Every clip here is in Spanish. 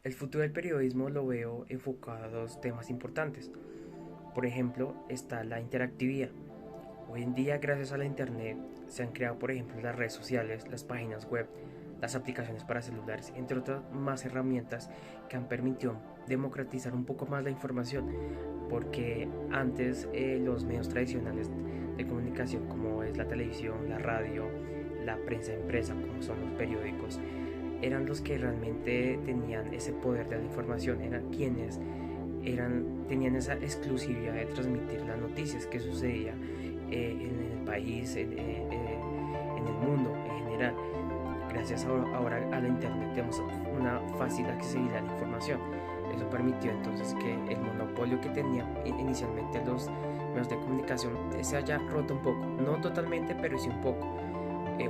El futuro del periodismo lo veo enfocado a dos temas importantes. Por ejemplo, está la interactividad. Hoy en día, gracias a la internet, se han creado, por ejemplo, las redes sociales, las páginas web, las aplicaciones para celulares, entre otras más herramientas que han permitido democratizar un poco más la información, porque antes los medios tradicionales de comunicación, como es la televisión, la radio, la prensa impresa, como son los periódicos, eran los que realmente tenían ese poder de la información, eran quienes tenían esa exclusividad de transmitir las noticias que sucedía en el país, en el mundo en general. Gracias ahora a la internet tenemos una fácil accesibilidad a la información. Eso permitió entonces que el monopolio que tenían inicialmente los medios de comunicación se haya roto un poco, no totalmente, pero sí un poco.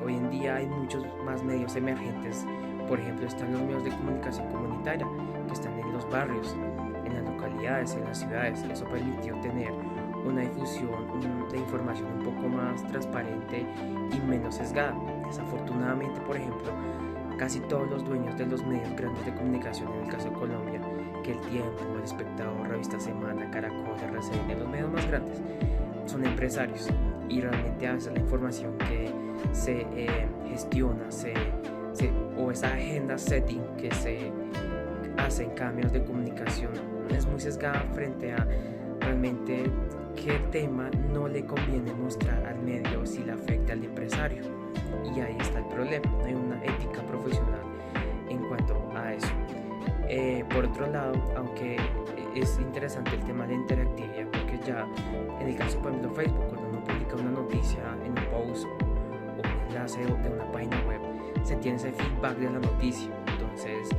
Hoy en día hay muchos más medios emergentes. Por ejemplo, están los medios de comunicación comunitaria que están en los barrios, en las localidades, en las ciudades. Eso permitió tener una difusión de información un poco más transparente y menos sesgada. Desafortunadamente, por ejemplo, casi todos los dueños de los medios grandes de comunicación, en el caso de Colombia, que El Tiempo, El Espectador, Revista Semana, Caracol, RCN, los medios más grandes, son empresarios, y realmente a veces la información que se gestiona o esa agenda setting que se hace en cada medio de comunicación es muy sesgada frente a realmente qué tema no le conviene mostrar al medio si le afecta al empresario. Y ahí está el problema, no hay una ética profesional en cuanto a eso. Por otro lado, aunque es interesante el tema de la interactividad, porque ya en el caso, por ejemplo, Facebook, cuando uno publica una noticia en un post o un enlace de una página web, se tiene ese feedback de la noticia. Entonces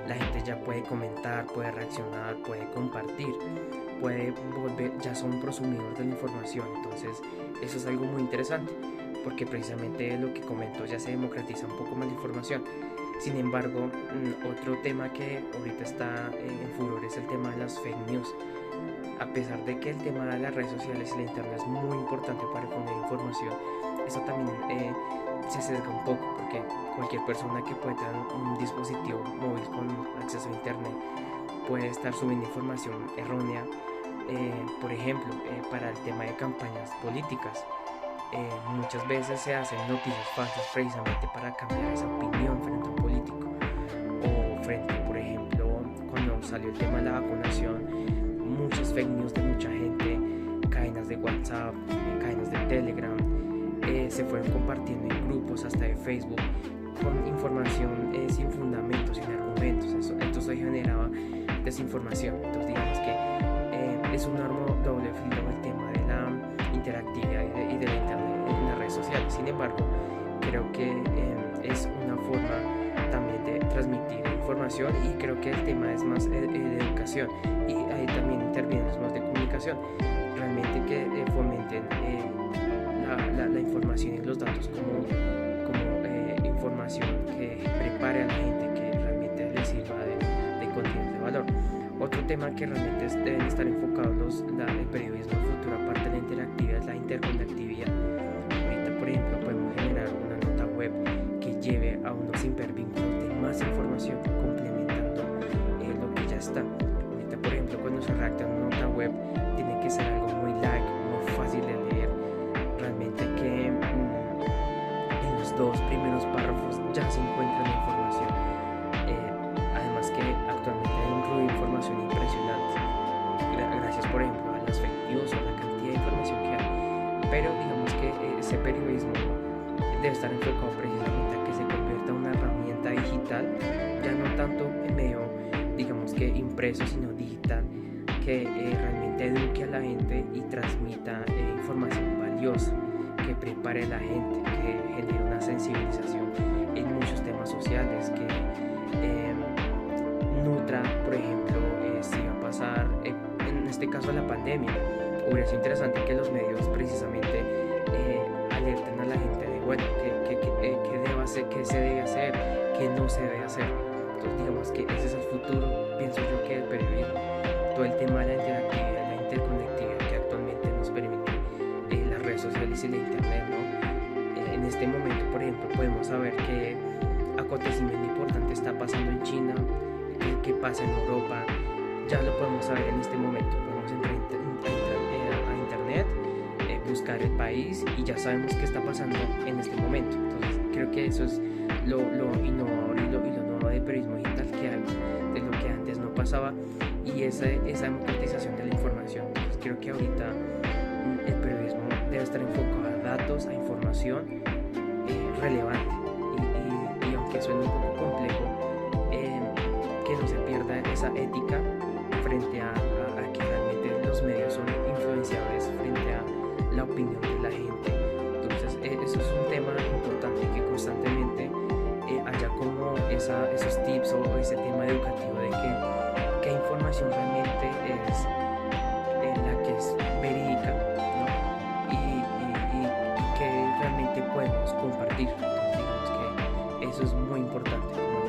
la gente ya puede comentar, puede reaccionar, puede compartir, puede ya son prosumidores de la información. Entonces eso es algo muy interesante, porque precisamente lo que comento, ya se democratiza un poco más la información. Sin embargo, otro tema que ahorita está en furor es el tema de las fake news. A pesar de que el tema de las redes sociales y la internet es muy importante para difundir información, eso también se sesga un poco, porque cualquier persona que pueda tener un dispositivo móvil con acceso a internet puede estar subiendo información errónea, por ejemplo, para el tema de campañas políticas. Muchas veces se hacen noticias falsas precisamente para cambiar esa opinión frente a un político, o frente, por ejemplo, cuando salió el tema de la vacunación, muchas fake news de mucha gente, cadenas de WhatsApp, cadenas de Telegram, se fueron compartiendo en grupos hasta de Facebook con información sin fundamentos, sin argumentos. Entonces generaba desinformación. Entonces digamos que es un arma doble filo el tema de la interactividad y de la internet en las redes sociales. Sin embargo, creo que es una forma también de transmitir información, y creo que el tema es más de educación, y ahí también intervienen los medios de comunicación, realmente que fomenten la información y los datos como información que prepare a la gente, que realmente les sirva de contenido de valor. Otro tema que realmente deben estar enfocados el periodismo futuro, aparte de la interactividad, es la interconectividad. Ahorita, por ejemplo, podemos generar una nota web que lleve a unos hipervínculos de más información, complementando lo que ya está. Ahorita, por ejemplo, cuando se redacta una nota web, tiene que ser algo muy light, muy fácil de leer. Realmente que en los dos primeros párrafos ya se encuentra la información. Además que actualmente hay un ruido de información impresionante, gracias, por ejemplo, a las fake news o a la cantidad de información que hay. Pero digamos que ese periodismo debe estar enfocado precisamente a que se convierta en una herramienta digital, ya no tanto en medio, digamos que impreso, sino digital, que realmente eduque a la gente y transmita información valiosa, que prepare a la gente, que genere una sensibilización en muchos temas sociales, que nutra, por ejemplo, si va a pasar, en este caso la pandemia, hubiera sido interesante que los medios precisamente alerten a la gente de, bueno, qué se debe hacer, qué no se debe hacer. Entonces digamos que ese es el futuro, pienso yo, que el periodismo, todo el tema de la interactividad, la interconectividad que actualmente nos permite las redes sociales y la internet, ¿no? En este momento, por ejemplo, podemos saber qué acontecimiento importante está pasando en China, qué pasa en Europa, ya lo podemos saber en este momento. Podemos entrar a internet, buscar el país y ya sabemos qué está pasando en este momento. Entonces creo que eso es lo innovador y lo nuevo del periodismo digital que hay, de lo que antes no pasaba, y esa democratización de la información. Entonces creo que ahorita el periodismo debe estar enfocado a datos, a información relevante, y aunque suene un poco complejo, que no se pierda esa ética frente a que realmente los medios son influenciadores frente a la opinión de la gente. Entonces eso es un tema importante, que constantemente haya como esos tips o ese tema educativo de qué información realmente es la que es verídica, ¿no? y que realmente podemos compartir. Entonces digamos que eso es muy importante.